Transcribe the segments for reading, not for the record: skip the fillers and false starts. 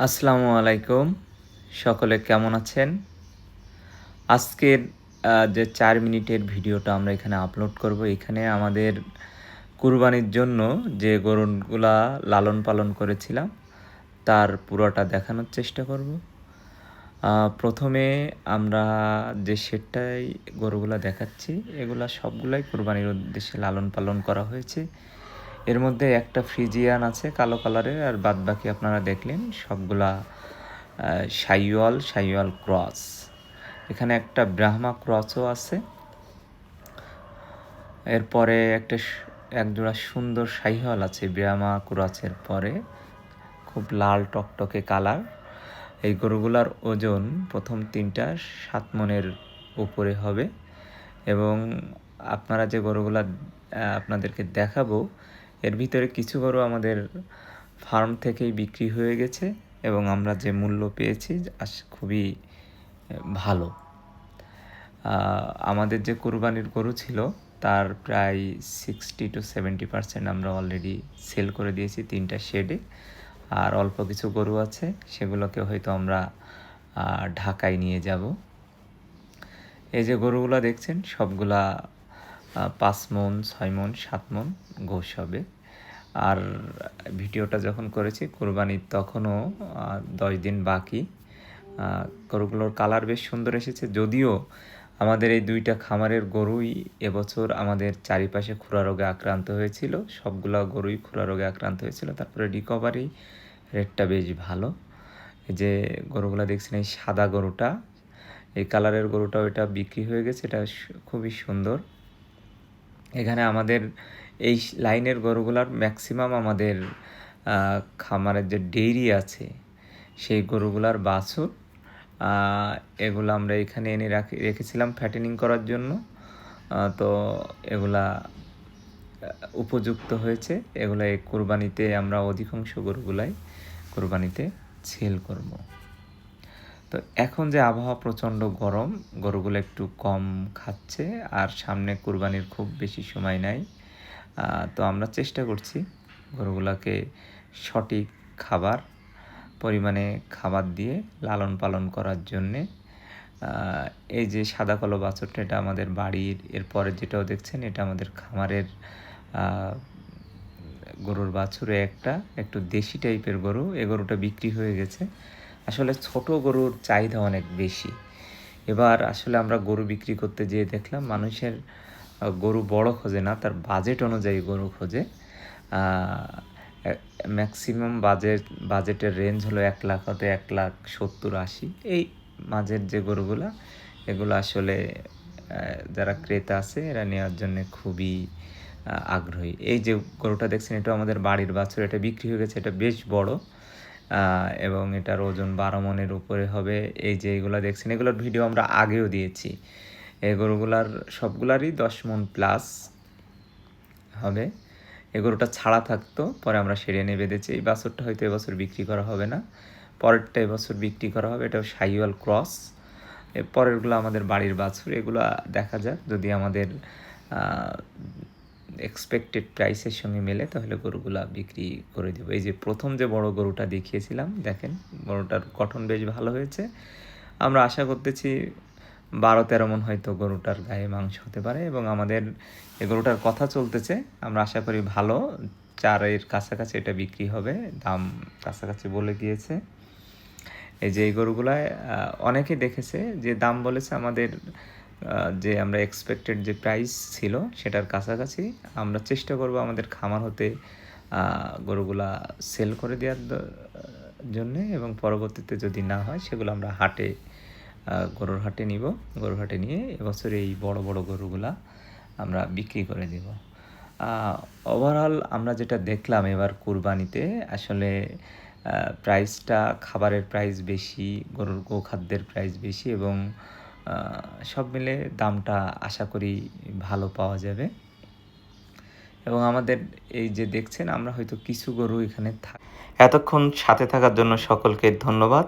আসসালামু আলাইকুম। সকলে কেমন আছেন? আজকের যে ৪ মিনিটের ভিডিওটা আমরা এখানে আপলোড করব, এখানে আমাদের কুরবানির জন্য যে গরুগুলা লালন পালন করেছিলাম, তার পুরোটা দেখানোর চেষ্টা করব। প্রথমে আমরা যে শেডটায় গরুগুলা দেখাচ্ছি, এগুলা সবগুলাই কুরবানির উদ্দেশ্যে লালন পালন করা হয়েছে। এর মধ্যে একটা ফ্রিজিয়ান আছে কালো কালারের, আর বাদবাকি আপনারা দেখলেন সবগুলা শাহিওয়াল ক্রস। এখানে একটা ব্রাহ্মা ক্রসও আছে। এরপরে একজোড়া সুন্দর শাহিওয়াল আছে ব্রাহ্মা ক্রসের পরে, খুব লাল টকটকে কালার। এই গরুগুলার ওজন প্রথম 3টা 7 মণের উপরে হবে। এবং আপনারা যে গরুগুলা আপনাদেরকে দেখাবো, এর ভিতরে কিছু গরু আমাদের ফার্ম থেকেই বিক্রি হয়ে গেছে এবং আমরা যে মূল্য পেয়েছি খুবই ভালো। আমাদের যে কুরবানির গরু ছিল তার প্রায় 60 to 70% আমরা অলরেডি সেল করে দিয়েছি 3টা শেডে। আর অল্প কিছু গরু আছে, সেগুলোকে হয়তো আমরা ঢাকায় নিয়ে যাব। এই যে গরুগুলা দেখছেন সবগুলা 5 মণ, 6 মণ, 7 মণ গোশ হবে। আর ভিডিওটা যখন করেছি কুরবানির তখনও 10 দিন বাকি। গরুগুলোর কালার বেশ সুন্দর এসেছে, যদিও আমাদের এই 2টা খামারের গরুই এবছর আমাদের চারিপাশে খুরা রোগে আক্রান্ত হয়েছিল। সবগুলা গরুই খুরা রোগে আক্রান্ত হয়েছিল। তারপরে রিকভারি রেটটা বেশ ভালো। এই যে গরুগুলা দেখছেন, এই সাদা গরুটা, এই কালারের গরুটাও এটা বিক্রি হয়ে গেছে। এটা খুবই সুন্দর। এখানে আমাদের এই লাইনের গরুগুলার ম্যাক্সিমাম আমাদের খামারের যে ডেইরি আছে সেই গরুগুলার বাছুর। এগুলো আমরা এখানে এনে রেখেছিলাম ফ্যাটেনিং করার জন্য। তো এগুলা উপযুক্ত হয়েছে। এগুলা এই কুরবানিতে আমরা অধিকাংশ গরুগুলাই কুরবানিতে সেল করব। তো এখন যে আবহাওয়া প্রচণ্ড গরম, গরুগুলো একটু কম খাচ্ছে, আর সামনে কুরবানির খুব বেশি সময় নাই। তো আমরা চেষ্টা করছি গরুগুলোকে সঠিক পরিমাণে খাবার দিয়ে লালন পালন করার জন্যে। এই যে সাদা কালো বাছুরটা, এটা আমাদের বাড়ির। এরপরে যেটাও দেখছেন, এটা আমাদের খামারের গরুর বাছুরে একটু দেশি টাইপের গরু। এই গরুটা বিক্রি হয়ে গেছে। আসলে ছোট গরুর চাহিদা অনেক বেশি। এবার আসলে আমরা গরু বিক্রি করতে যেয়ে দেখলাম মানুষের গরু বড় খোঁজে না, তার বাজেট অনুযায়ী গরু খোঁজে। ম্যাক্সিমাম বাজেটের রেঞ্জ হলো 1 লাখ হতে 1,70,80 এই মাঝের যে গরুগুলা, এগুলো আসলে যারা ক্রেতা আছে এরা নেওয়ার জন্য খুবই আগ্রহী। এই যে গরুটা দেখছেন, এটা আমাদের বাড়ির বাছুর। এটা বিক্রি হয়ে গেছে। এটা বেশ বড় এবং এটার ওজন 12 মণের উপরে হবে। এই যে এগুলো দেখছেন, এগুলোর ভিডিও আমরা আগেও দিয়েছি। এই গরুগুলার সবগুলারই 10 মণ প্লাস হবে। এই গরুটা ছাড়া থাকতো, পরে আমরা সেরে এনে বেঁধেছি। এই বাছুরটা হয়তো এবছর বিক্রি করা হবে না, পরেরটা এবছর বিক্রি করা হবে। এটাও শাহিওয়াল ক্রস। এর পরেরগুলো আমাদের বাড়ির বাছুর। এগুলো দেখা যাক, যদি আমাদের এক্সপেক্টেড প্রাইসের সঙ্গে মেলে তাহলে গরুগুলা বিক্রি করে দেবো। এই যে প্রথম যে বড় গরুটা দেখিয়েছিলাম, দেখেন গরুটার গঠন বেশ ভালো হয়েছে। আমরা আশা করতেছি 12-13 মণ হয়তো গরুটার গায়ে মাংস হতে পারে। এবং আমাদের এই গরুটার কথা চলতেছে, আমরা আশা করি ভালো 4-এর কাছাকাছি এটা বিক্রি হবে। দাম কাছাকাছি বলে গিয়েছে। এই যে এই গরুগুলায় অনেকে দেখেছে যে দাম বলেছে আমাদের যে আমরা এক্সপেক্টেড যে প্রাইস ছিল সেটার কাছাকাছি। আমরা চেষ্টা করব আমাদের খামার হতে গরুগুলা সেল করে দেওয়ার জন্যে, এবং পরবর্তীতে যদি না হয় সেগুলো আমরা গরুর হাটে নিব। গরুর হাটে নিয়ে এবছর এই বড় বড় গরুগুলা আমরা বিক্রি করে দেব। ওভারঅল আমরা যেটা দেখলাম এবার কুরবানিতে, আসলে প্রাইসটা, খাবারের প্রাইস বেশি, গরুর গোখাদ্যের প্রাইস বেশি, এবং সব মিলে দামটা আশা করি ভালো পাওয়া যাবে। এবং আমাদের এই যে দেখছেন, আমরা হয়তো কিছু গরু এখানে এতক্ষণ সাথে থাকার জন্য সকলকে ধন্যবাদ।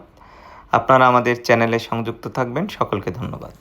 আপনারা আমাদের চ্যানেলে সংযুক্ত থাকবেন। সকলকে ধন্যবাদ।